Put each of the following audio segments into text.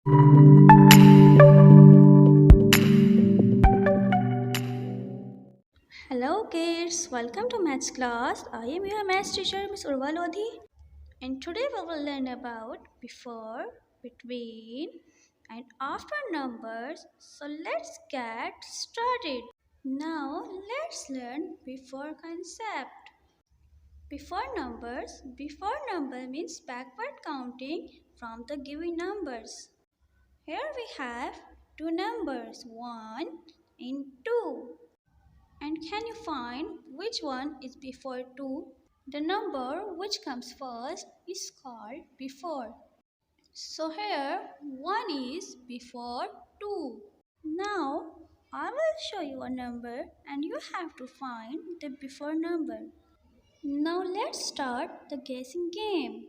Hello kids, welcome to maths class. I am your maths teacher Miss Urwah, and today we will learn about before, between and after numbers. So let's get started. Now let's learn before concept. Before number means backward counting from the given numbers. Here we have two numbers 1 and 2. And can you find which one is before 2? The number which comes first is called before. So here 1 is before 2. Now I will show you a number and you have to find the before number. Now let's start the guessing game.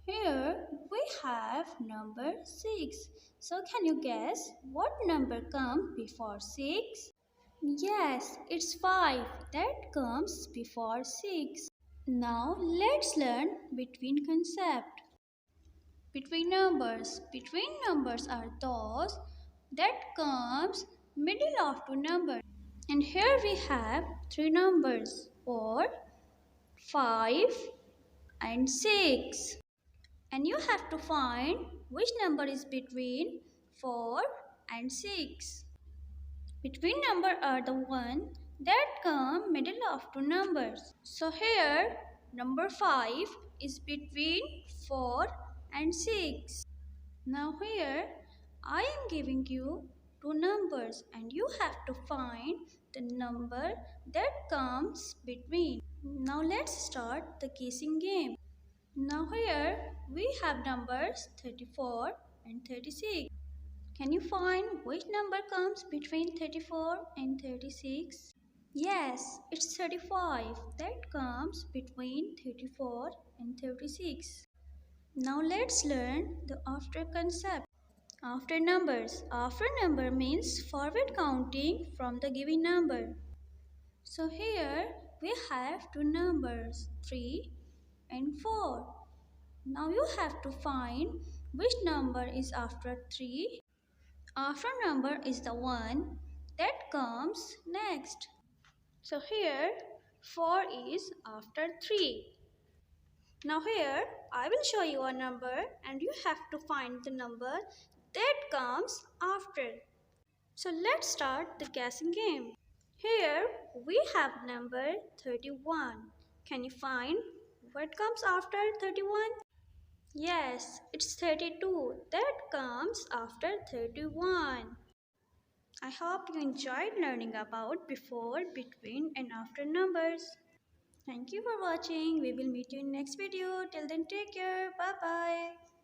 Here we have number 6. So can you guess what number comes before 6? Yes, it's 5 that comes before 6. Now let's learn between concept. Between numbers are those that comes middle of two numbers. And here we have three numbers 4, 5 and 6. And you have to find which number is between 4 and 6. Between number are the one that come middle of two numbers. So here number 5 is between 4 and 6. Now here I am giving you two numbers and you have to find the number that comes between. Now let's start the guessing game. Now here we have numbers 34 and 36. Can you find which number comes between 34 and 36? Yes, it's 35 that comes between 34 and 36. Now let's learn the after concept. After number means forward counting from the given number. So here we have two numbers 3 and 4. Now you have to find which number is after 3. After number is the one that comes next. So here 4 is after 3. Now here I will show you a number and you have to find the number that comes after. So let's start the guessing game. Here we have number 31. Can you find what comes after 31? Yes, it's 32. That comes after 31. I hope you enjoyed learning about before, between and after numbers. Thank you for watching. We will meet you in next video. Till then, take care. Bye bye.